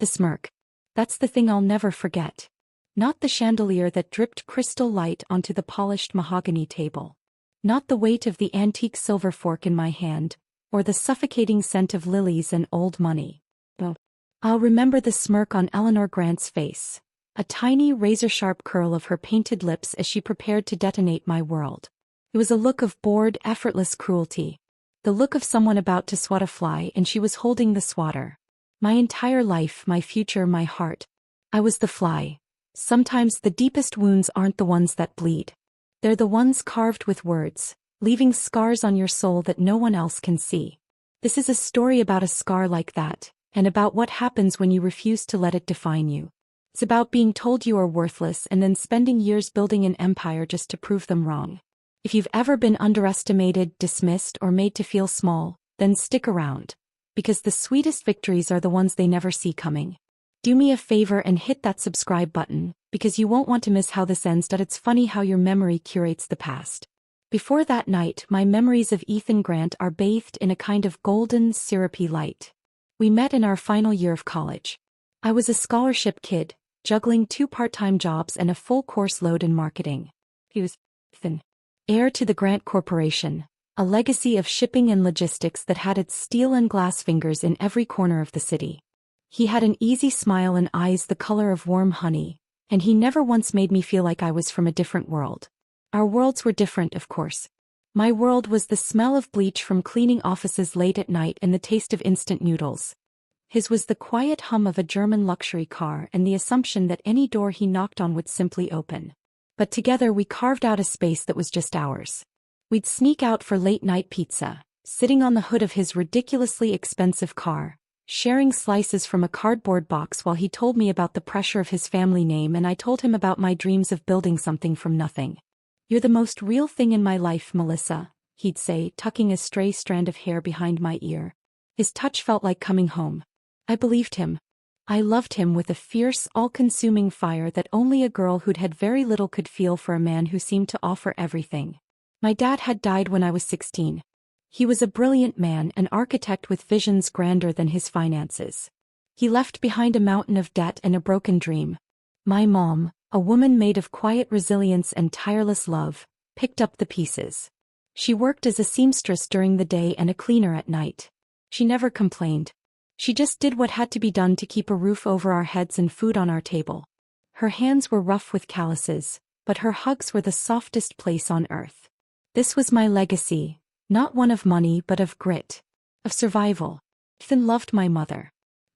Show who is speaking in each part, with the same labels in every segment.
Speaker 1: The smirk. That's the thing I'll never forget. Not the chandelier that dripped crystal light onto the polished mahogany table. Not the weight of the antique silver fork in my hand, or the suffocating scent of lilies and old money. No. I'll remember the smirk on Eleanor Grant's face, a tiny razor-sharp curl of her painted lips as she prepared to detonate my world. It was a look of bored, effortless cruelty. The look of someone about to swat a fly and she was holding the swatter. My entire life, my future, my heart. I was the fly. Sometimes the deepest wounds aren't the ones that bleed. They're the ones carved with words, leaving scars on your soul that no one else can see. This is a story about a scar like that, and about what happens when you refuse to let it define you. It's about being told you are worthless and then spending years building an empire just to prove them wrong. If you've ever been underestimated, dismissed, or made to feel small, then stick around. Because the sweetest victories are the ones they never see coming. Do me a favor and hit that subscribe button, because you won't want to miss how this ends. It's funny how your memory curates the past. Before that night, my memories of Ethan Grant are bathed in a kind of golden, syrupy light. We met in our final year of college. I was a scholarship kid, juggling 2 part-time jobs and a full course load in marketing. He was Ethan, heir to the Grant Corporation, a legacy of shipping and logistics that had its steel and glass fingers in every corner of the city. He had an easy smile and eyes the color of warm honey, and he never once made me feel like I was from a different world. Our worlds were different, of course. My world was the smell of bleach from cleaning offices late at night and the taste of instant noodles. His was the quiet hum of a German luxury car and the assumption that any door he knocked on would simply open. But together we carved out a space that was just ours. We'd sneak out for late-night pizza, sitting on the hood of his ridiculously expensive car, sharing slices from a cardboard box while he told me about the pressure of his family name and I told him about my dreams of building something from nothing. "You're the most real thing in my life, Melissa," he'd say, tucking a stray strand of hair behind my ear. His touch felt like coming home. I believed him. I loved him with a fierce, all-consuming fire that only a girl who'd had very little could feel for a man who seemed to offer everything. My dad had died when I was 16. He was a brilliant man, an architect with visions grander than his finances. He left behind a mountain of debt and a broken dream. My mom, a woman made of quiet resilience and tireless love, picked up the pieces. She worked as a seamstress during the day and a cleaner at night. She never complained. She just did what had to be done to keep a roof over our heads and food on our table. Her hands were rough with calluses, but her hugs were the softest place on earth. This was my legacy. Not one of money but of grit. Of survival. Ethan loved my mother.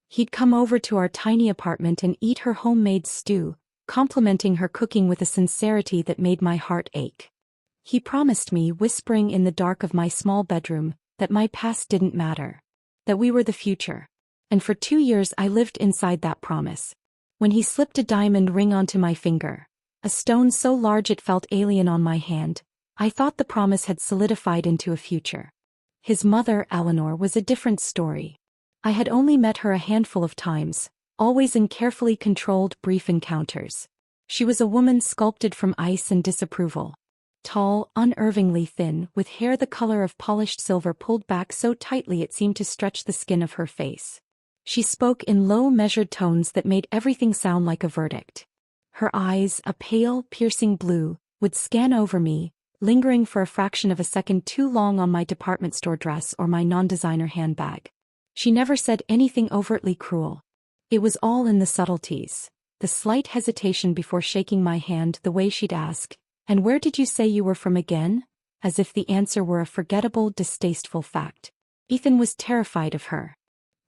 Speaker 1: He'd come over to our tiny apartment and eat her homemade stew, complimenting her cooking with a sincerity that made my heart ache. He promised me, whispering in the dark of my small bedroom, that my past didn't matter. That we were the future. And for 2 years I lived inside that promise. When he slipped a diamond ring onto my finger, a stone so large it felt alien on my hand, I thought the promise had solidified into a future. His mother, Eleanor, was a different story. I had only met her a handful of times, always in carefully controlled, brief encounters. She was a woman sculpted from ice and disapproval. Tall, unervingly thin, with hair the color of polished silver pulled back so tightly it seemed to stretch the skin of her face. She spoke in low, measured tones that made everything sound like a verdict. Her eyes, a pale, piercing blue, would scan over me, lingering for a fraction of a second too long on my department store dress or my non-designer handbag. She never said anything overtly cruel. It was all in the subtleties, the slight hesitation before shaking my hand, the way she'd ask, "And where did you say you were from again?" as if the answer were a forgettable, distasteful fact. Ethan was terrified of her.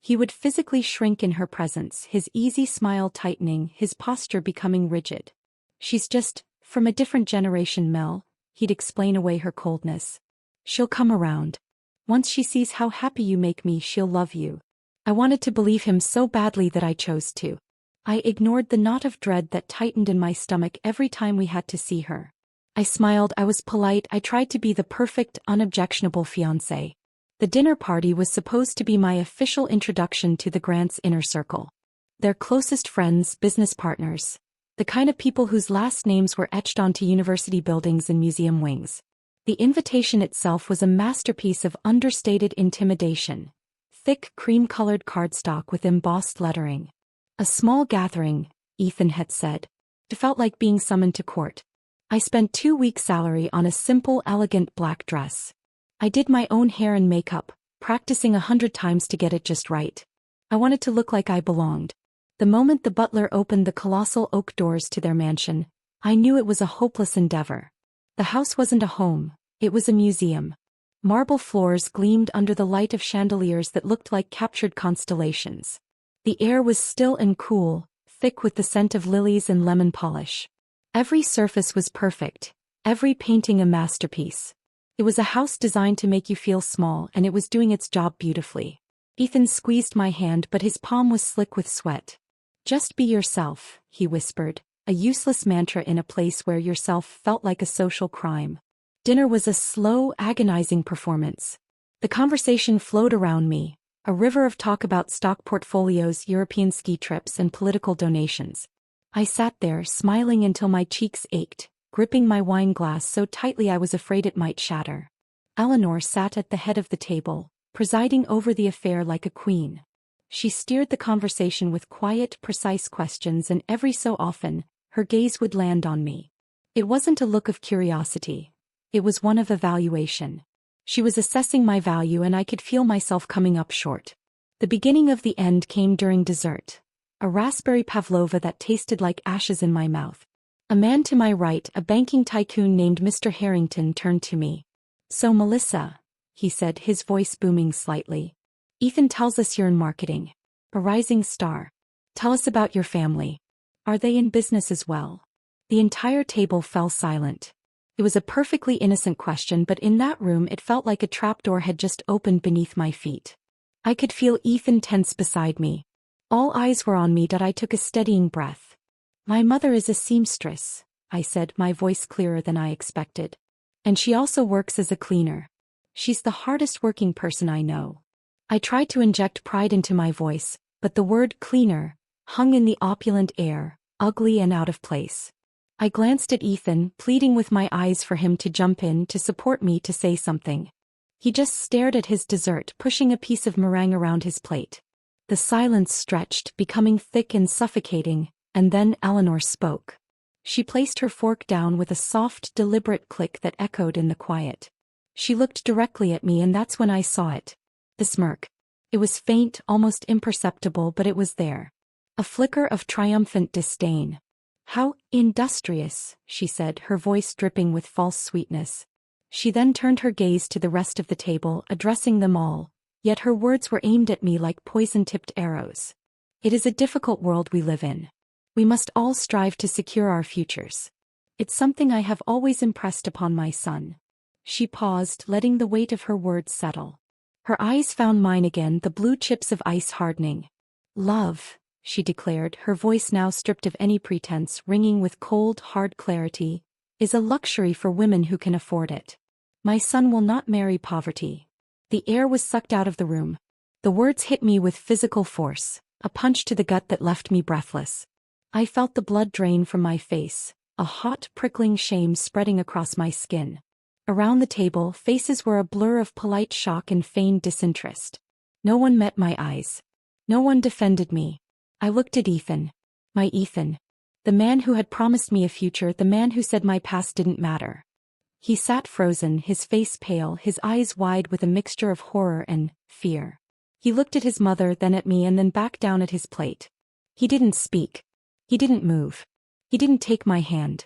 Speaker 1: He would physically shrink in her presence, his easy smile tightening, his posture becoming rigid. "She's just from a different generation, Mel," he'd explain away her coldness. "She'll come around. Once she sees how happy you make me, she'll love you." I wanted to believe him so badly that I chose to. I ignored the knot of dread that tightened in my stomach every time we had to see her. I smiled, I was polite, I tried to be the perfect, unobjectionable fiancée. The dinner party was supposed to be my official introduction to the Grants' inner circle. Their closest friends, business partners. The kind of people whose last names were etched onto university buildings and museum wings. The invitation itself was a masterpiece of understated intimidation. Thick, cream-colored cardstock with embossed lettering. A small gathering, Ethan had said. It felt like being summoned to court. I spent 2 weeks' salary on a simple, elegant black dress. I did my own hair and makeup, practicing 100 times to get it just right. I wanted to look like I belonged. The moment the butler opened the colossal oak doors to their mansion, I knew it was a hopeless endeavor. The house wasn't a home, it was a museum. Marble floors gleamed under the light of chandeliers that looked like captured constellations. The air was still and cool, thick with the scent of lilies and lemon polish. Every surface was perfect, every painting a masterpiece. It was a house designed to make you feel small, and it was doing its job beautifully. Ethan squeezed my hand, but his palm was slick with sweat. "Just be yourself," he whispered, a useless mantra in a place where yourself felt like a social crime. Dinner was a slow, agonizing performance. The conversation flowed around me, a river of talk about stock portfolios, European ski trips, and political donations. I sat there, smiling until my cheeks ached, gripping my wine glass so tightly I was afraid it might shatter. Eleanor sat at the head of the table, presiding over the affair like a queen. She steered the conversation with quiet, precise questions, and every so often, her gaze would land on me. It wasn't a look of curiosity. It was one of evaluation. She was assessing my value, and I could feel myself coming up short. The beginning of the end came during dessert. A raspberry pavlova that tasted like ashes in my mouth. A man to my right, a banking tycoon named Mr. Harrington, turned to me. "So Melissa," he said, his voice booming slightly. "Ethan tells us you're in marketing. A rising star. Tell us about your family. Are they in business as well?" The entire table fell silent. It was a perfectly innocent question, but in that room it felt like a trapdoor had just opened beneath my feet. I could feel Ethan tense beside me. All eyes were on me, that I took a steadying breath. "My mother is a seamstress," I said, my voice clearer than I expected. "And she also works as a cleaner. She's the hardest working person I know." I tried to inject pride into my voice, but the word cleaner hung in the opulent air, ugly and out of place. I glanced at Ethan, pleading with my eyes for him to jump in, to support me, to say something. He just stared at his dessert, pushing a piece of meringue around his plate. The silence stretched, becoming thick and suffocating, and then Eleanor spoke. She placed her fork down with a soft, deliberate click that echoed in the quiet. She looked directly at me, and that's when I saw it. The smirk. It was faint, almost imperceptible, but it was there. A flicker of triumphant disdain. "How industrious," she said, her voice dripping with false sweetness. She then turned her gaze to the rest of the table, addressing them all, yet her words were aimed at me like poison-tipped arrows. "It is a difficult world we live in. We must all strive to secure our futures. It's something I have always impressed upon my son." She paused, letting the weight of her words settle. Her eyes found mine again, the blue chips of ice hardening. "Love," she declared, her voice now stripped of any pretense, ringing with cold, hard clarity, "is a luxury for women who can afford it. My son will not marry poverty." The air was sucked out of the room. The words hit me with physical force, a punch to the gut that left me breathless. I felt the blood drain from my face, a hot, prickling shame spreading across my skin. Around the table, faces were a blur of polite shock and feigned disinterest. No one met my eyes. No one defended me. I looked at Ethan. My Ethan. The man who had promised me a future, the man who said my past didn't matter. He sat frozen, his face pale, his eyes wide with a mixture of horror and fear. He looked at his mother, then at me, and then back down at his plate. He didn't speak. He didn't move. He didn't take my hand.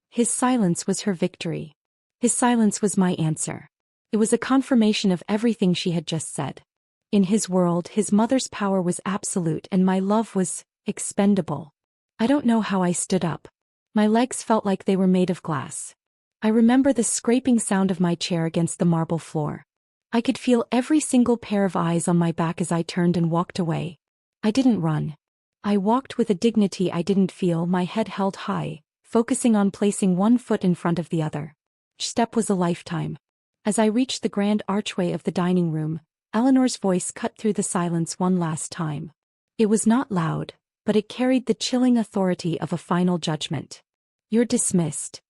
Speaker 1: His silence was her victory. His silence was my answer. It was a confirmation of everything she had just said. In his world, his mother's power was absolute, and my love was expendable. I don't know how I stood up. My legs felt like they were made of glass. I remember the scraping sound of my chair against the marble floor. I could feel every single pair of eyes on my back as I turned and walked away. I didn't run. I walked with a dignity I didn't feel, my head held high, focusing on placing one foot in front of the other. Each step was a lifetime. As I reached the grand archway of the dining room, Eleanor's voice cut through the silence one last time. It was not loud, but it carried the chilling authority of a final judgment. "You're dismissed."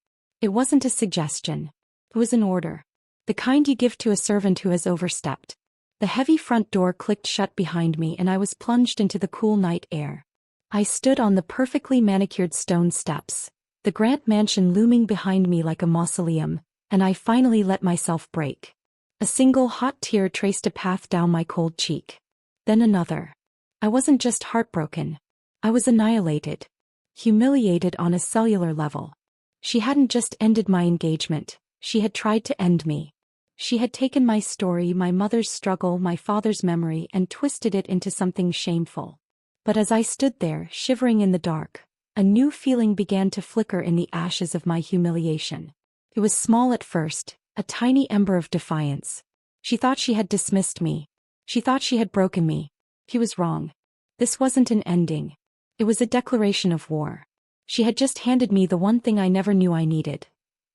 Speaker 1: It wasn't a suggestion. It was an order. The kind you give to a servant who has overstepped. The heavy front door clicked shut behind me, and I was plunged into the cool night air. I stood on the perfectly manicured stone steps, the Grant mansion looming behind me like a mausoleum, and I finally let myself break. A single hot tear traced a path down my cold cheek. Then another. I wasn't just heartbroken. I was annihilated. Humiliated on a cellular level. She hadn't just ended my engagement, she had tried to end me. She had taken my story, my mother's struggle, my father's memory, and twisted it into something shameful. But as I stood there, shivering in the dark, a new feeling began to flicker in the ashes of my humiliation. It was small at first, a tiny ember of defiance. She thought she had dismissed me. She thought she had broken me. He was wrong. This wasn't an ending. It was a declaration of war. She had just handed me the one thing I never knew I needed.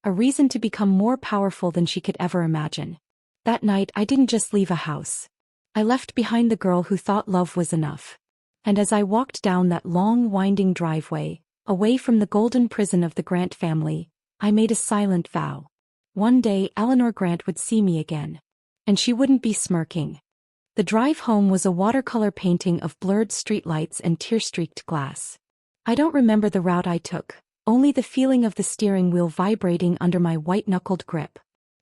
Speaker 1: A reason to become more powerful than she could ever imagine. That night I didn't just leave a house. I left behind the girl who thought love was enough. And as I walked down that long winding driveway, away from the golden prison of the Grant family, I made a silent vow. One day Eleanor Grant would see me again. And she wouldn't be smirking. The drive home was a watercolor painting of blurred streetlights and tear-streaked glass. I don't remember the route I took, only the feeling of the steering wheel vibrating under my white-knuckled grip.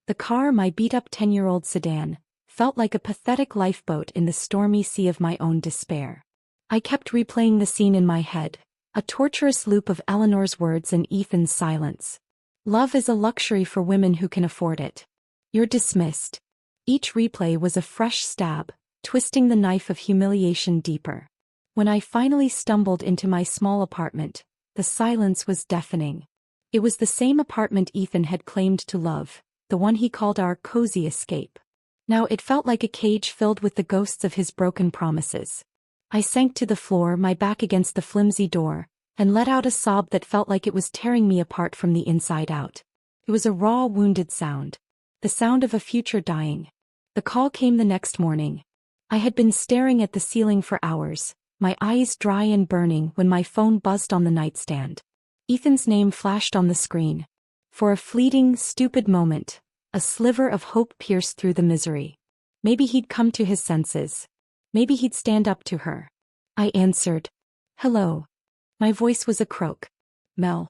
Speaker 1: The car, my beat-up 10-year-old sedan, felt like a pathetic lifeboat in the stormy sea of my own despair. I kept replaying the scene in my head, a torturous loop of Eleanor's words and Ethan's silence. Love is a luxury for women who can afford it. You're dismissed. Each replay was a fresh stab, twisting the knife of humiliation deeper. When I finally stumbled into my small apartment, the silence was deafening. It was the same apartment Ethan had claimed to love, the one he called our cozy escape. Now it felt like a cage filled with the ghosts of his broken promises. I sank to the floor, my back against the flimsy door, and let out a sob that felt like it was tearing me apart from the inside out. It was a raw, wounded sound. The sound of a future dying. The call came the next morning. I had been staring at the ceiling for hours, my eyes dry and burning when my phone buzzed on the nightstand. Ethan's name flashed on the screen. For a fleeting, stupid moment, a sliver of hope pierced through the misery. Maybe he'd come to his senses. Maybe he'd stand up to her. I answered. Hello. My voice was a croak. Mel.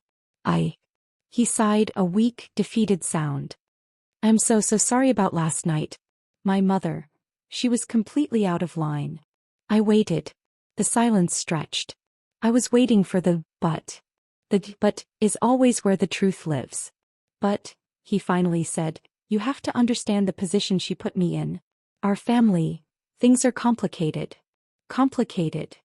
Speaker 1: He sighed, a weak, defeated sound. I'm so sorry about last night. My mother. She was completely out of line. I waited. The silence stretched. I was waiting for the but. The but is always where the truth lives. But, he finally said, you have to understand the position she put me in. Our family. Things are complicated. Complicated.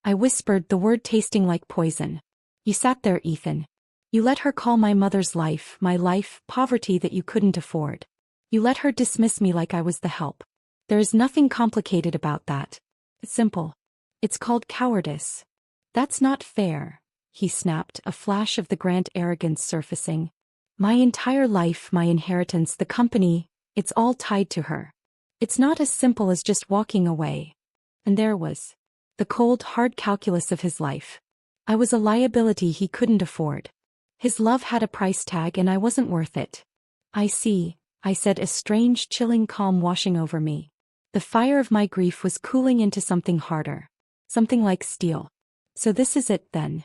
Speaker 1: I whispered, the word tasting like poison. You sat there, Ethan. You let her call my mother's life, my life, poverty that you couldn't afford. You let her dismiss me like I was the help. There is nothing complicated about that. It's simple. It's called cowardice. That's not fair, he snapped, a flash of the Grant arrogance surfacing. My entire life, my inheritance, the company, it's all tied to her. It's not as simple as just walking away. And there was the cold, hard calculus of his life. I was a liability he couldn't afford. His love had a price tag and I wasn't worth it. I see, I said, a strange, chilling calm washing over me. The fire of my grief was cooling into something harder. Something like steel. So this is it, then.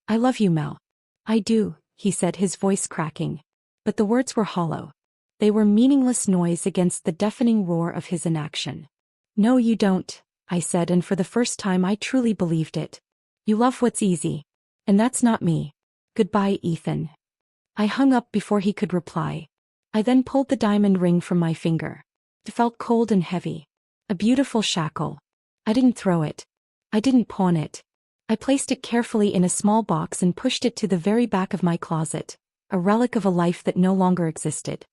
Speaker 1: I love you, Mel. I do, he said, his voice cracking. But the words were hollow. They were meaningless noise against the deafening roar of his inaction. No, you don't, I said, and for the first time I truly believed it. You love what's easy. And that's not me. Goodbye, Ethan. I hung up before he could reply. I then pulled the diamond ring from my finger. It felt cold and heavy. A beautiful shackle. I didn't throw it. I didn't pawn it. I placed it carefully in a small box and pushed it to the very back of my closet, a relic of a life that no longer existed.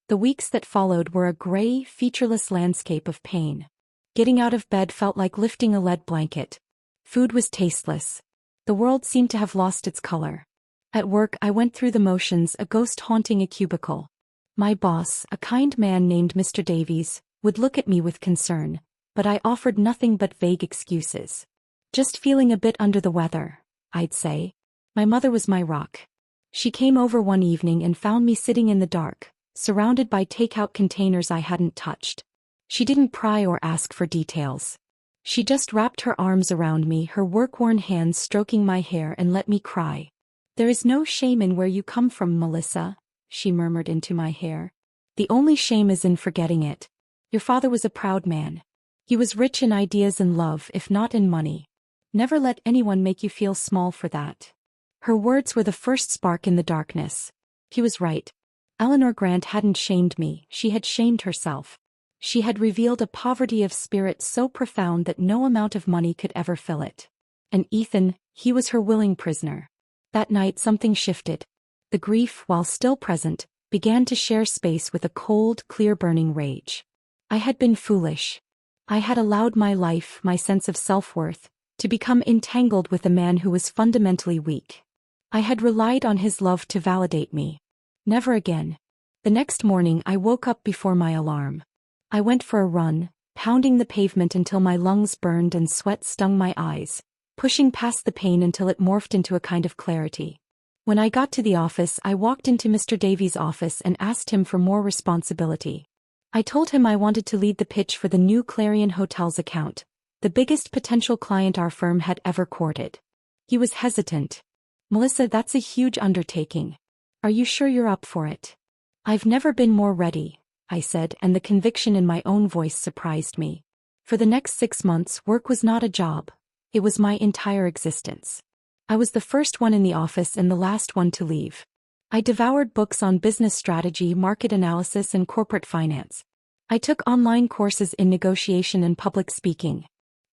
Speaker 1: The weeks that followed were a gray, featureless landscape of pain. Getting out of bed felt like lifting a lead blanket. Food was tasteless. The world seemed to have lost its color. At work I went through the motions, a ghost haunting a cubicle. My boss, a kind man named Mr. Davies, would look at me with concern, but I offered nothing but vague excuses. Just feeling a bit under the weather, I'd say. My mother was my rock. She came over one evening and found me sitting in the dark, surrounded by takeout containers I hadn't touched. She didn't pry or ask for details. She just wrapped her arms around me, her work-worn hands stroking my hair, and let me cry. "There is no shame in where you come from, Melissa," she murmured into my hair. "The only shame is in forgetting it. Your father was a proud man. He was rich in ideas and love, if not in money. Never let anyone make you feel small for that." Her words were the first spark in the darkness. He was right. Eleanor Grant hadn't shamed me, she had shamed herself. She had revealed a poverty of spirit so profound that no amount of money could ever fill it. And Ethan, he was her willing prisoner. That night something shifted. The grief, while still present, began to share space with a cold, clear-burning rage. I had been foolish. I had allowed my life, my sense of self-worth, to become entangled with a man who was fundamentally weak. I had relied on his love to validate me. Never again. The next morning I woke up before my alarm. I went for a run, pounding the pavement until my lungs burned and sweat stung my eyes, pushing past the pain until it morphed into a kind of clarity. When I got to the office, I walked into Mr. Davies' office and asked him for more responsibility. I told him I wanted to lead the pitch for the new Clarion Hotels account, the biggest potential client our firm had ever courted. He was hesitant. "Melissa, that's a huge undertaking. Are you sure you're up for it?" "I've never been more ready," I said, and the conviction in my own voice surprised me. For the next 6 months, work was not a job. It was my entire existence. I was the first one in the office and the last one to leave. I devoured books on business strategy, market analysis, and corporate finance. I took online courses in negotiation and public speaking.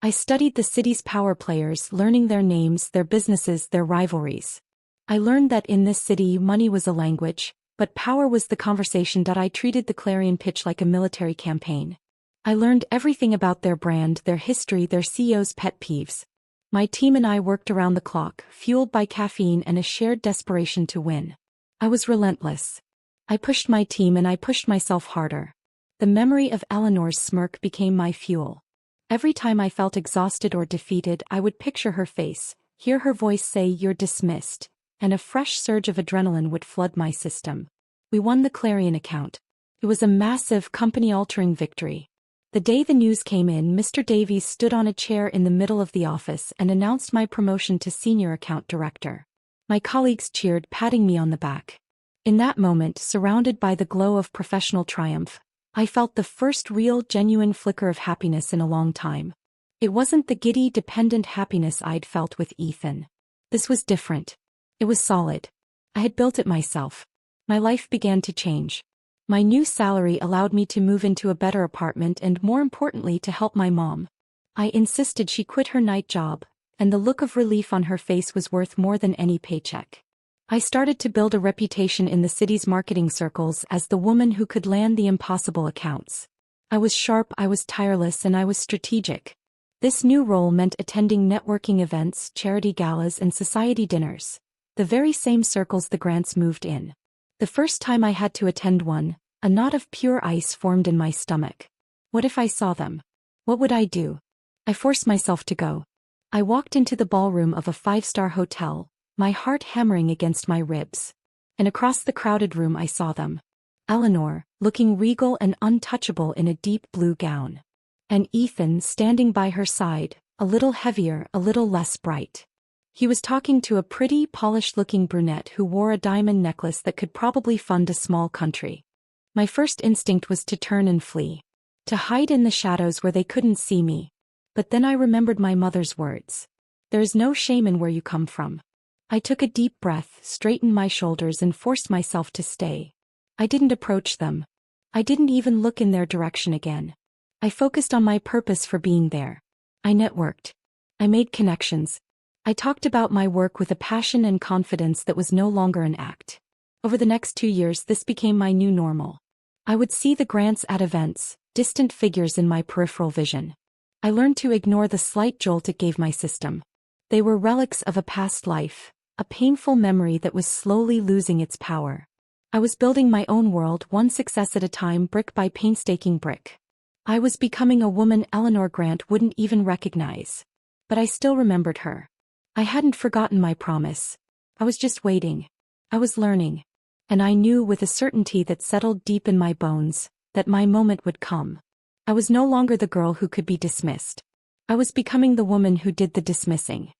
Speaker 1: I studied the city's power players, learning their names, their businesses, their rivalries. I learned that in this city, money was a language, but power was the conversation. I treated the Clarion pitch like a military campaign. I learned everything about their brand, their history, their CEO's pet peeves. My team and I worked around the clock, fueled by caffeine and a shared desperation to win. I was relentless. I pushed my team and I pushed myself harder. The memory of Eleanor's smirk became my fuel. Every time I felt exhausted or defeated, I would picture her face, hear her voice say, "You're dismissed," and a fresh surge of adrenaline would flood my system. We won the Clarion account. It was a massive, company-altering victory. The day the news came in, Mr. Davies stood on a chair in the middle of the office and announced my promotion to Senior Account Director. My colleagues cheered, patting me on the back. In that moment, surrounded by the glow of professional triumph, I felt the first real, genuine flicker of happiness in a long time. It wasn't the giddy, dependent happiness I'd felt with Ethan. This was different. It was solid. I had built it myself. My life began to change. My new salary allowed me to move into a better apartment and, more importantly, to help my mom. I insisted she quit her night job, and the look of relief on her face was worth more than any paycheck. I started to build a reputation in the city's marketing circles as the woman who could land the impossible accounts. I was sharp, I was tireless, and I was strategic. This new role meant attending networking events, charity galas, and society dinners. The very same circles the Grants moved in. The first time I had to attend one, a knot of pure ice formed in my stomach. What if I saw them? What would I do? I forced myself to go. I walked into the ballroom of a 5-star hotel, my heart hammering against my ribs. And across the crowded room I saw them. Eleanor, looking regal and untouchable in a deep blue gown. And Ethan standing by her side, a little heavier, a little less bright. He was talking to a pretty, polished-looking brunette who wore a diamond necklace that could probably fund a small country. My first instinct was to turn and flee. To hide in the shadows where they couldn't see me. But then I remembered my mother's words. "There is no shame in where you come from." I took a deep breath, straightened my shoulders, and forced myself to stay. I didn't approach them. I didn't even look in their direction again. I focused on my purpose for being there. I networked. I made connections. I talked about my work with a passion and confidence that was no longer an act. Over the next 2 years, this became my new normal. I would see the Grants at events, distant figures in my peripheral vision. I learned to ignore the slight jolt it gave my system. They were relics of a past life, a painful memory that was slowly losing its power. I was building my own world, one success at a time, brick by painstaking brick. I was becoming a woman Eleanor Grant wouldn't even recognize. But I still remembered her. I hadn't forgotten my promise. I was just waiting. I was learning. And I knew with a certainty that settled deep in my bones, that my moment would come. I was no longer the girl who could be dismissed. I was becoming the woman who did the dismissing.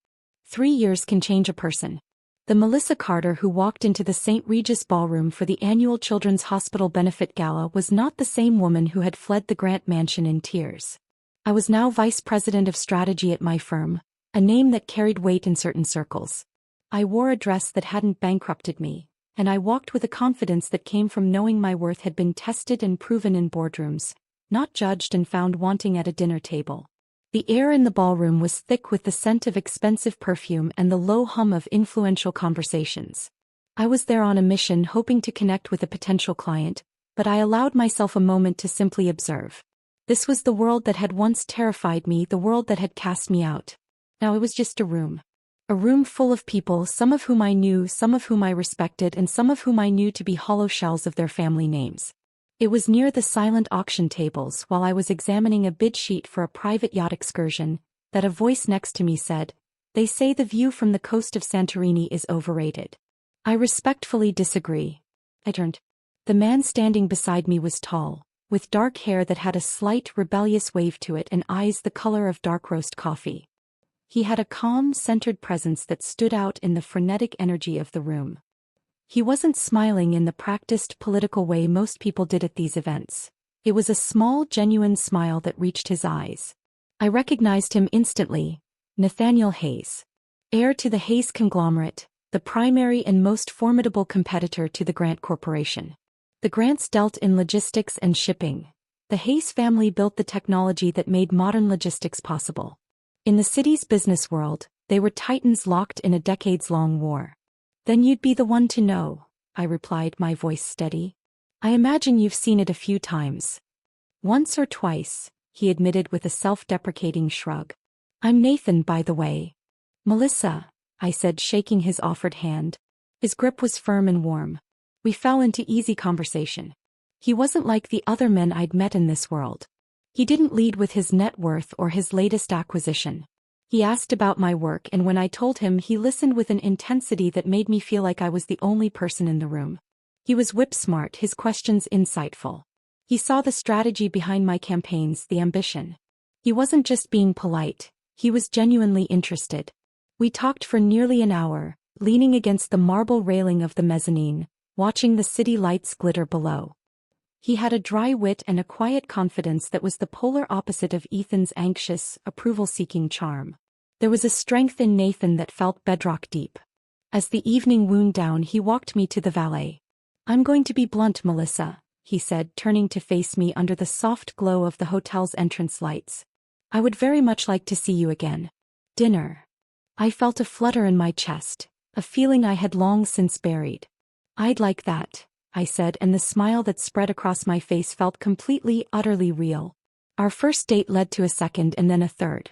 Speaker 1: 3 years can change a person. The Melissa Carter who walked into the St. Regis ballroom for the annual Children's Hospital Benefit Gala was not the same woman who had fled the Grant mansion in tears. I was now vice president of strategy at my firm, a name that carried weight in certain circles. I wore a dress that hadn't bankrupted me, and I walked with a confidence that came from knowing my worth had been tested and proven in boardrooms, not judged and found wanting at a dinner table. The air in the ballroom was thick with the scent of expensive perfume and the low hum of influential conversations. I was there on a mission hoping to connect with a potential client, but I allowed myself a moment to simply observe. This was the world that had once terrified me, the world that had cast me out. Now it was just a room. A room full of people, some of whom I knew, some of whom I respected, and some of whom I knew to be hollow shells of their family names. It was near the silent auction tables while I was examining a bid sheet for a private yacht excursion, that a voice next to me said, "They say the view from the coast of Santorini is overrated." I respectfully disagree. I turned. The man standing beside me was tall, with dark hair that had a slight rebellious wave to it and eyes the color of dark roast coffee. He had a calm, centered presence that stood out in the frenetic energy of the room. He wasn't smiling in the practiced political way most people did at these events. It was a small, genuine smile that reached his eyes. I recognized him instantly. Nathaniel Hayes. Heir to the Hayes conglomerate, the primary and most formidable competitor to the Grant Corporation. The Grants dealt in logistics and shipping. The Hayes family built the technology that made modern logistics possible. In the city's business world, they were titans locked in a decades-long war. "Then you'd be the one to know," I replied, my voice steady. "I imagine you've seen it a few times." "Once or twice," he admitted with a self-deprecating shrug. "I'm Nathan, by the way." "Melissa," I said, shaking his offered hand. His grip was firm and warm. We fell into easy conversation. He wasn't like the other men I'd met in this world. He didn't lead with his net worth or his latest acquisition. He asked about my work, and when I told him, he listened with an intensity that made me feel like I was the only person in the room. He was whip-smart, his questions insightful. He saw the strategy behind my campaigns, the ambition. He wasn't just being polite, he was genuinely interested. We talked for nearly an hour, leaning against the marble railing of the mezzanine, watching the city lights glitter below. He had a dry wit and a quiet confidence that was the polar opposite of Ethan's anxious, approval-seeking charm. There was a strength in Nathan that felt bedrock deep. As the evening wound down, he walked me to the valet. "I'm going to be blunt, Melissa," he said, turning to face me under the soft glow of the hotel's entrance lights. "I would very much like to see you again. Dinner." I felt a flutter in my chest, a feeling I had long since buried. "I'd like that," I said, and the smile that spread across my face felt completely, utterly real. Our first date led to a second and then a third.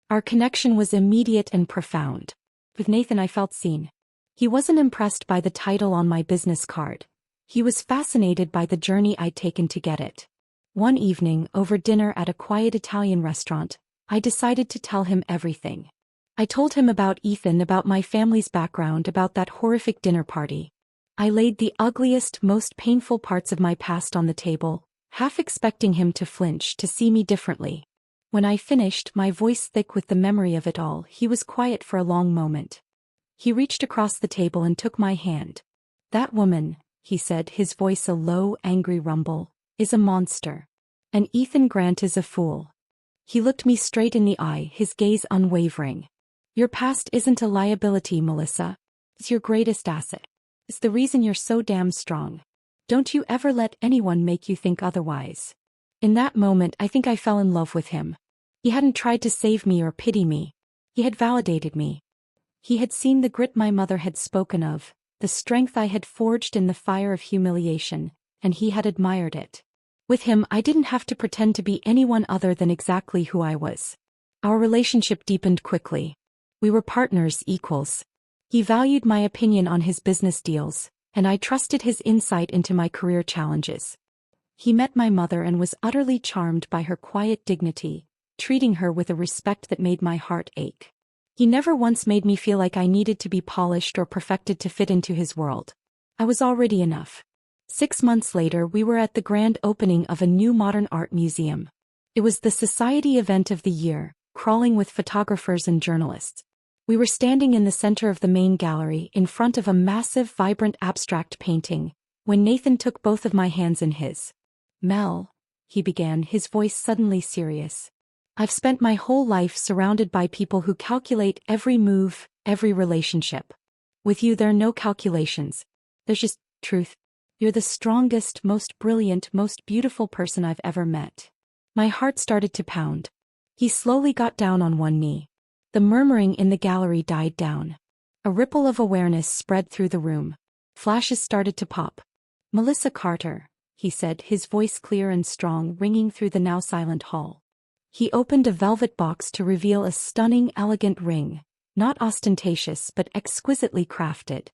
Speaker 1: Our connection was immediate and profound. With Nathan I felt seen. He wasn't impressed by the title on my business card. He was fascinated by the journey I'd taken to get it. One evening, over dinner at a quiet Italian restaurant, I decided to tell him everything. I told him about Ethan, about my family's background, about that horrific dinner party. I laid the ugliest, most painful parts of my past on the table, half expecting him to flinch, to see me differently. When I finished, my voice thick with the memory of it all, he was quiet for a long moment. He reached across the table and took my hand. "That woman," he said, his voice a low, angry rumble, "is a monster. And Ethan Grant is a fool." He looked me straight in the eye, his gaze unwavering. "Your past isn't a liability, Melissa. It's your greatest asset. It's the reason you're so damn strong. Don't you ever let anyone make you think otherwise." In that moment, I think I fell in love with him. He hadn't tried to save me or pity me. He had validated me. He had seen the grit my mother had spoken of, the strength I had forged in the fire of humiliation, and he had admired it. With him, I didn't have to pretend to be anyone other than exactly who I was. Our relationship deepened quickly. We were partners, equals. He valued my opinion on his business deals, and I trusted his insight into my career challenges. He met my mother and was utterly charmed by her quiet dignity, treating her with a respect that made my heart ache. He never once made me feel like I needed to be polished or perfected to fit into his world. I was already enough. 6 months later, we were at the grand opening of a new modern art museum. It was the society event of the year, crawling with photographers and journalists. We were standing in the center of the main gallery in front of a massive, vibrant abstract painting, when Nathan took both of my hands in his. "Mel," he began, his voice suddenly serious. "I've spent my whole life surrounded by people who calculate every move, every relationship. With you there are no calculations. There's just truth. You're the strongest, most brilliant, most beautiful person I've ever met." My heart started to pound. He slowly got down on one knee. The murmuring in the gallery died down. A ripple of awareness spread through the room. Flashes started to pop. "Melissa Carter," he said, his voice clear and strong, ringing through the now silent hall. He opened a velvet box to reveal a stunning, elegant ring, not ostentatious but exquisitely crafted.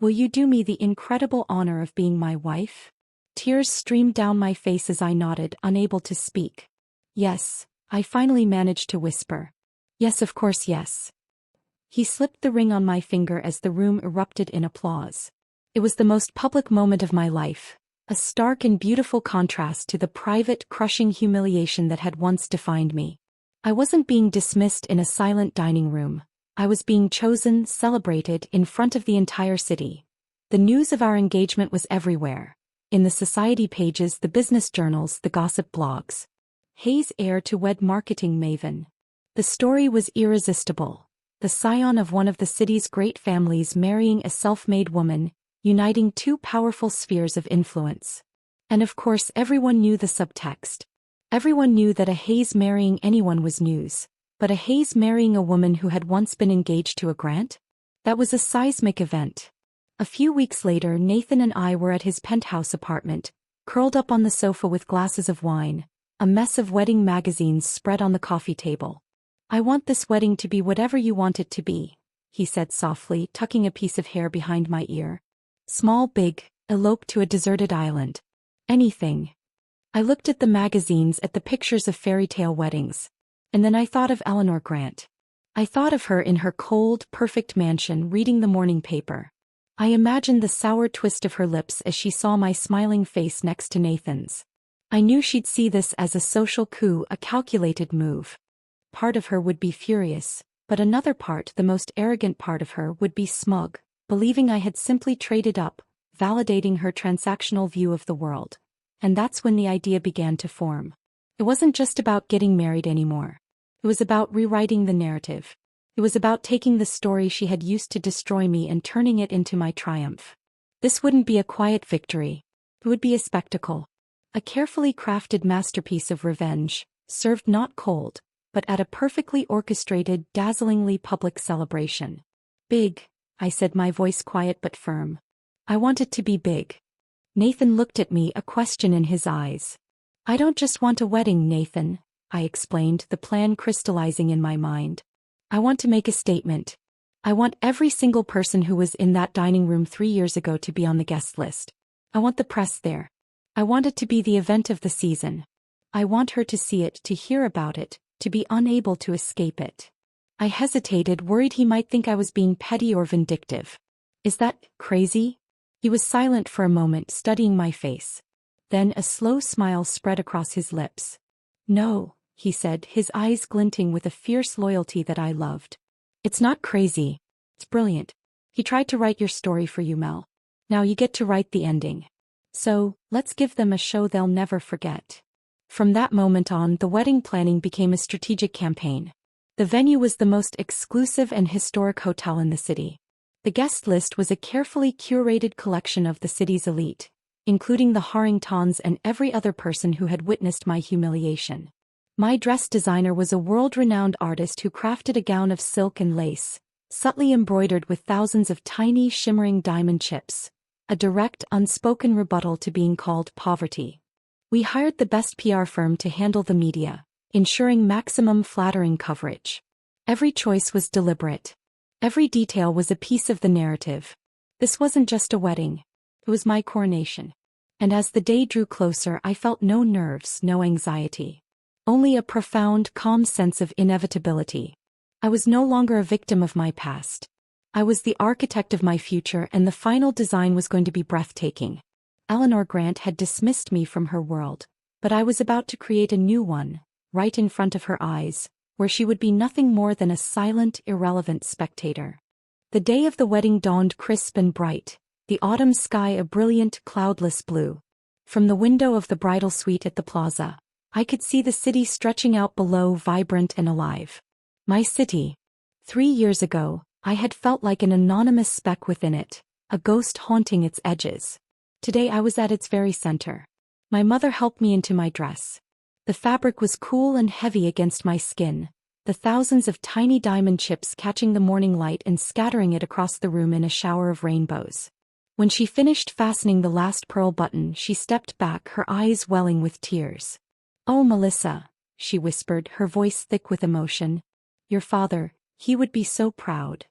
Speaker 1: "Will you do me the incredible honor of being my wife?" Tears streamed down my face as I nodded, unable to speak. "Yes," I finally managed to whisper. "Yes, of course, yes." He slipped the ring on my finger as the room erupted in applause. It was the most public moment of my life, a stark and beautiful contrast to the private, crushing humiliation that had once defined me. I wasn't being dismissed in a silent dining room. I was being chosen, celebrated, in front of the entire city. The news of our engagement was everywhere. In the society pages, the business journals, the gossip blogs. Hayes heir to wed marketing maven. The story was irresistible. The scion of one of the city's great families marrying a self-made woman, uniting two powerful spheres of influence. And of course everyone knew the subtext. Everyone knew that a Hayes marrying anyone was news, but a Hayes marrying a woman who had once been engaged to a Grant? That was a seismic event. A few weeks later, Nathan and I were at his penthouse apartment, curled up on the sofa with glasses of wine, a mess of wedding magazines spread on the coffee table. "I want this wedding to be whatever you want it to be," he said softly, tucking a piece of hair behind my ear. "Small, big, elope to a deserted island. Anything." I looked at the magazines, at the pictures of fairy tale weddings. And then I thought of Eleanor Grant. I thought of her in her cold, perfect mansion reading the morning paper. I imagined the sour twist of her lips as she saw my smiling face next to Nathan's. I knew she'd see this as a social coup, a calculated move. Part of her would be furious, but another part, the most arrogant part of her, would be smug, believing I had simply traded up, validating her transactional view of the world. And that's when the idea began to form. It wasn't just about getting married anymore. It was about rewriting the narrative. It was about taking the story she had used to destroy me and turning it into my triumph. This wouldn't be a quiet victory. It would be a spectacle. A carefully crafted masterpiece of revenge, served not cold, but at a perfectly orchestrated, dazzlingly public celebration. "Big," I said, my voice quiet but firm. "I want it to be big." Nathan looked at me, a question in his eyes. "I don't just want a wedding, Nathan," I explained, the plan crystallizing in my mind. "I want to make a statement. I want every single person who was in that dining room 3 years ago to be on the guest list. I want the press there. I want it to be the event of the season. I want her to see it, to hear about it, to be unable to escape it." I hesitated, worried he might think I was being petty or vindictive. "Is that crazy?" He was silent for a moment, studying my face. Then a slow smile spread across his lips. "No," he said, his eyes glinting with a fierce loyalty that I loved. "It's not crazy. It's brilliant. He tried to write your story for you, Mel. Now you get to write the ending. So, let's give them a show they'll never forget." From that moment on, the wedding planning became a strategic campaign. The venue was the most exclusive and historic hotel in the city. The guest list was a carefully curated collection of the city's elite, including the Harringtons and every other person who had witnessed my humiliation. My dress designer was a world-renowned artist who crafted a gown of silk and lace, subtly embroidered with thousands of tiny, shimmering diamond chips, a direct, unspoken rebuttal to being called poverty. We hired the best PR firm to handle the media, ensuring maximum flattering coverage. Every choice was deliberate. Every detail was a piece of the narrative. This wasn't just a wedding. It was my coronation. And as the day drew closer, I felt no nerves, no anxiety. Only a profound, calm sense of inevitability. I was no longer a victim of my past. I was the architect of my future, and the final design was going to be breathtaking. Eleanor Grant had dismissed me from her world, but I was about to create a new one, right in front of her eyes, where she would be nothing more than a silent, irrelevant spectator. The day of the wedding dawned crisp and bright, the autumn sky a brilliant, cloudless blue. From the window of the bridal suite at the plaza, I could see the city stretching out below, vibrant and alive. My city. 3 years ago, I had felt like an anonymous speck within it, a ghost haunting its edges. Today I was at its very center. My mother helped me into my dress. The fabric was cool and heavy against my skin, the thousands of tiny diamond chips catching the morning light and scattering it across the room in a shower of rainbows. When she finished fastening the last pearl button, she stepped back, her eyes welling with tears. "Oh, Melissa," she whispered, her voice thick with emotion. "Your father, he would be so proud."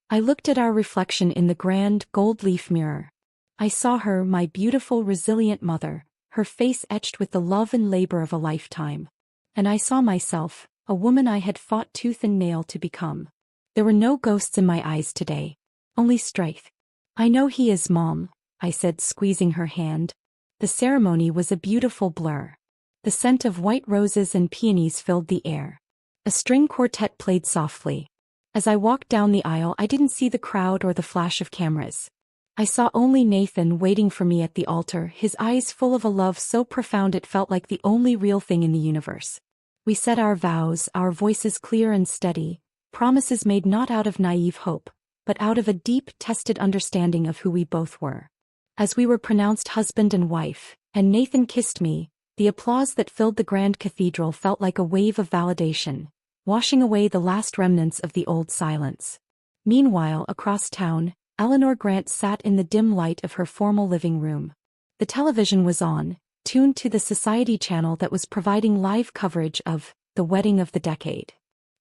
Speaker 1: I looked at our reflection in the grand, gold-leaf mirror. I saw her, my beautiful, resilient mother, her face etched with the love and labor of a lifetime. And I saw myself, a woman I had fought tooth and nail to become. There were no ghosts in my eyes today, only strength. "I know he is, Mom," I said, squeezing her hand. The ceremony was a beautiful blur. The scent of white roses and peonies filled the air. A string quartet played softly. As I walked down the aisle, I didn't see the crowd or the flash of cameras. I saw only Nathan waiting for me at the altar, his eyes full of a love so profound it felt like the only real thing in the universe. We said our vows, our voices clear and steady, promises made not out of naive hope, but out of a deep, tested understanding of who we both were. As we were pronounced husband and wife, and Nathan kissed me, the applause that filled the grand cathedral felt like a wave of validation, washing away the last remnants of the old silence. Meanwhile, across town, Eleanor Grant sat in the dim light of her formal living room. The television was on, tuned to the Society channel that was providing live coverage of the wedding of the decade.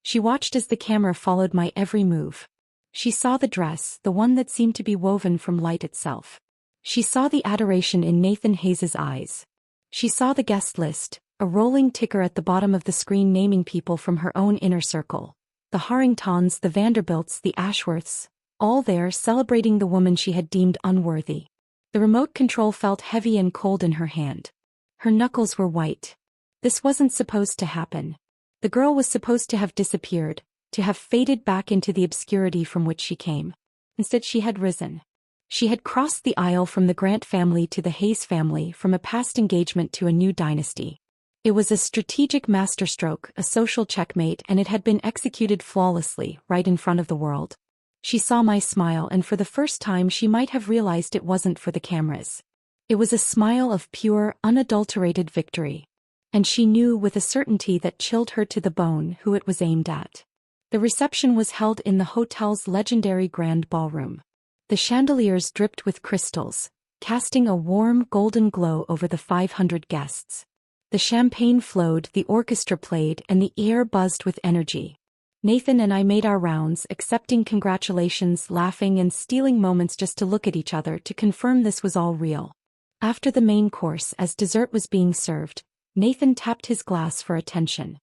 Speaker 1: She watched as the camera followed my every move. She saw the dress, the one that seemed to be woven from light itself. She saw the adoration in Nathan Hayes' eyes. She saw the guest list, a rolling ticker at the bottom of the screen naming people from her own inner circle. The Harringtons, the Vanderbilts, the Ashworths, all there celebrating the woman she had deemed unworthy. The remote control felt heavy and cold in her hand. Her knuckles were white. This wasn't supposed to happen. The girl was supposed to have disappeared, to have faded back into the obscurity from which she came. Instead she had risen. She had crossed the aisle from the Grant family to the Hayes family, from a past engagement to a new dynasty. It was a strategic masterstroke, a social checkmate, and it had been executed flawlessly, right in front of the world. She saw my smile, and for the first time she might have realized it wasn't for the cameras. It was a smile of pure, unadulterated victory. And she knew with a certainty that chilled her to the bone who it was aimed at. The reception was held in the hotel's legendary grand ballroom. The chandeliers dripped with crystals, casting a warm, golden glow over the 500 guests. The champagne flowed, the orchestra played, and the air buzzed with energy. Nathan and I made our rounds, accepting congratulations, laughing and stealing moments just to look at each other to confirm this was all real. After the main course, as dessert was being served, Nathan tapped his glass for attention.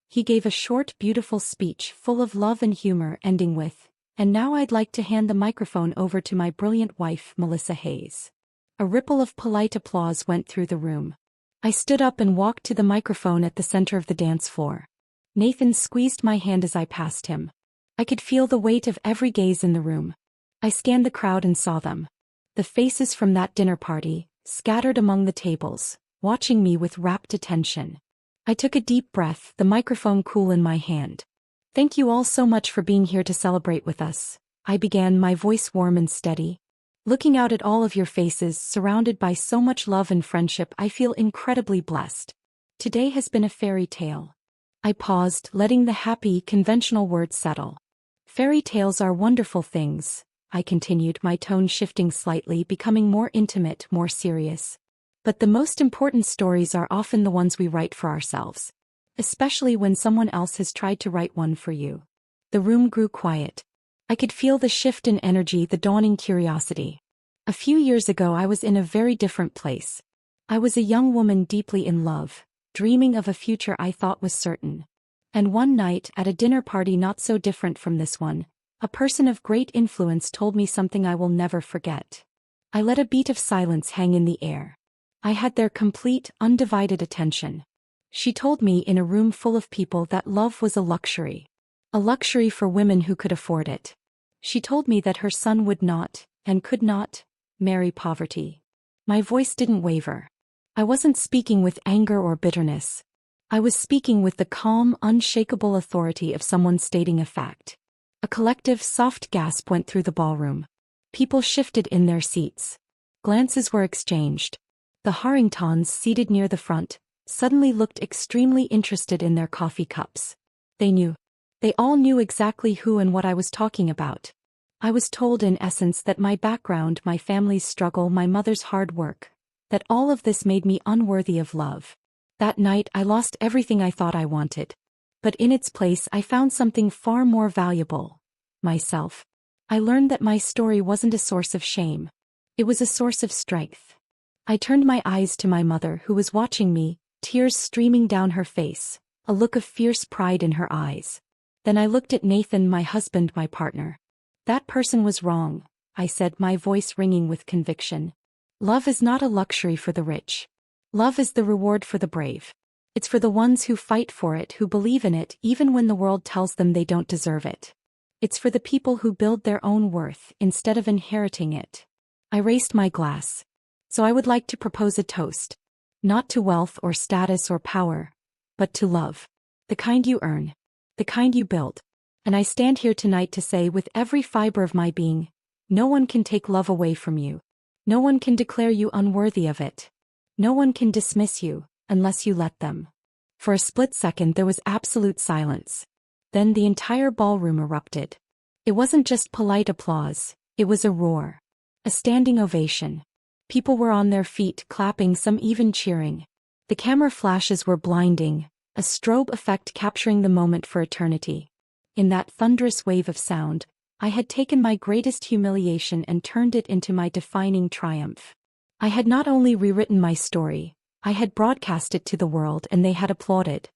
Speaker 1: He gave a short, beautiful speech full of love and humor, ending with, "And now I'd like to hand the microphone over to my brilliant wife, Melissa Hayes." A ripple of polite applause went through the room. I stood up and walked to the microphone at the center of the dance floor. Nathan squeezed my hand as I passed him. I could feel the weight of every gaze in the room. I scanned the crowd and saw them. The faces from that dinner party, scattered among the tables, watching me with rapt attention. I took a deep breath, the microphone cool in my hand. "Thank you all so much for being here to celebrate with us," I began, my voice warm and steady. "Looking out at all of your faces, surrounded by so much love and friendship, I feel incredibly blessed. Today has been a fairy tale." I paused, letting the happy, conventional words settle. "Fairy tales are wonderful things," I continued, my tone shifting slightly, becoming more intimate, more serious. "But the most important stories are often the ones we write for ourselves. Especially when someone else has tried to write one for you." The room grew quiet. I could feel the shift in energy, the dawning curiosity. A few years ago I was in a very different place. I was a young woman deeply in love, dreaming of a future I thought was certain. And one night, at a dinner party not so different from this one, a person of great influence told me something I will never forget. I let a beat of silence hang in the air. I had their complete, undivided attention. She told me in a room full of people that love was a luxury. A luxury for women who could afford it. She told me that her son would not, and could not, marry poverty. My voice didn't waver. I wasn't speaking with anger or bitterness. I was speaking with the calm, unshakable authority of someone stating a fact. A collective, soft gasp went through the ballroom. People shifted in their seats. Glances were exchanged. The Harringtons, seated near the front, suddenly looked extremely interested in their coffee cups. They knew. They all knew exactly who and what I was talking about. I was told in essence that my background, my family's struggle, my mother's hard work, that all of this made me unworthy of love. That night I lost everything I thought I wanted. But in its place I found something far more valuable. Myself. I learned that my story wasn't a source of shame. It was a source of strength. I turned my eyes to my mother who was watching me, tears streaming down her face, a look of fierce pride in her eyes. Then I looked at Nathan, my husband, my partner. That person was wrong, I said, my voice ringing with conviction. Love is not a luxury for the rich. Love is the reward for the brave. It's for the ones who fight for it, who believe in it even when the world tells them they don't deserve it. It's for the people who build their own worth instead of inheriting it. I raised my glass. So I would like to propose a toast. Not to wealth or status or power, but to love. The kind you earn. The kind you build. And I stand here tonight to say with every fiber of my being, no one can take love away from you. No one can declare you unworthy of it. No one can dismiss you, unless you let them. For a split second there was absolute silence. Then the entire ballroom erupted. It wasn't just polite applause, it was a roar. A standing ovation. People were on their feet, clapping, some even cheering. The camera flashes were blinding, a strobe effect capturing the moment for eternity. In that thunderous wave of sound, I had taken my greatest humiliation and turned it into my defining triumph. I had not only rewritten my story, I had broadcast it to the world, and they had applauded.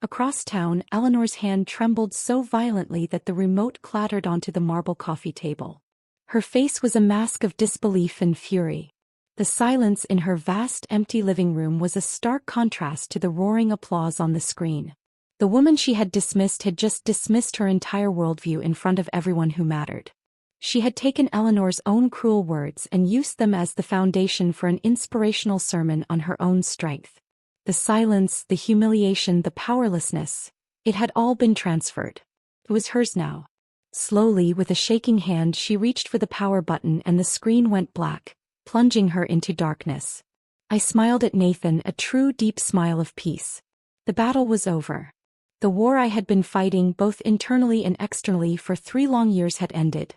Speaker 1: Across town, Eleanor's hand trembled so violently that the remote clattered onto the marble coffee table. Her face was a mask of disbelief and fury. The silence in her vast, empty living room was a stark contrast to the roaring applause on the screen. The woman she had dismissed had just dismissed her entire worldview in front of everyone who mattered. She had taken Eleanor's own cruel words and used them as the foundation for an inspirational sermon on her own strength. The silence, the humiliation, the powerlessness, it had all been transferred. It was hers now. Slowly, with a shaking hand, she reached for the power button and the screen went black, plunging her into darkness. I smiled at Nathan, a true deep smile of peace. The battle was over. The war I had been fighting both internally and externally for 3 long years had ended.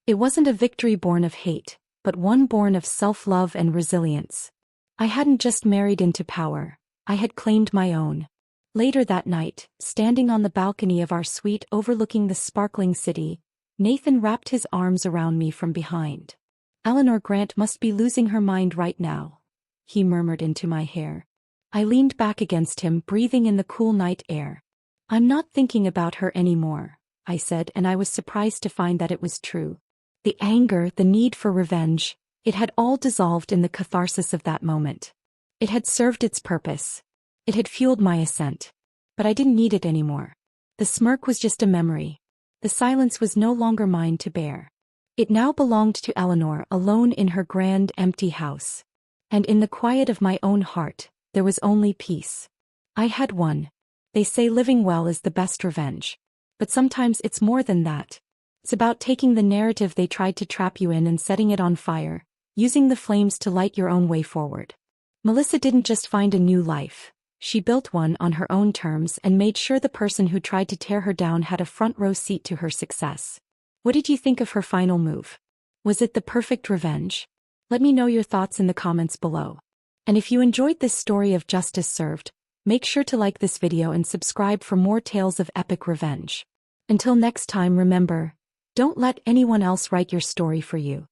Speaker 1: It wasn't a victory born of hate, but one born of self-love and resilience. I hadn't just married into power, I had claimed my own. Later that night, standing on the balcony of our suite overlooking the sparkling city, Nathan wrapped his arms around me from behind. "Eleanor Grant must be losing her mind right now," he murmured into my hair. I leaned back against him, breathing in the cool night air. "I'm not thinking about her anymore," I said, and I was surprised to find that it was true. The anger, the need for revenge, it had all dissolved in the catharsis of that moment. It had served its purpose. It had fueled my ascent. But I didn't need it anymore. The smirk was just a memory. The silence was no longer mine to bear. It now belonged to Eleanor, alone in her grand, empty house. And in the quiet of my own heart, there was only peace. I had won. They say living well is the best revenge. But sometimes it's more than that. It's about taking the narrative they tried to trap you in and setting it on fire, using the flames to light your own way forward. Melissa didn't just find a new life. She built one on her own terms and made sure the person who tried to tear her down had a front row seat to her success. What did you think of her final move? Was it the perfect revenge? Let me know your thoughts in the comments below. And if you enjoyed this story of justice served, make sure to like this video and subscribe for more tales of epic revenge. Until next time, remember, don't let anyone else write your story for you.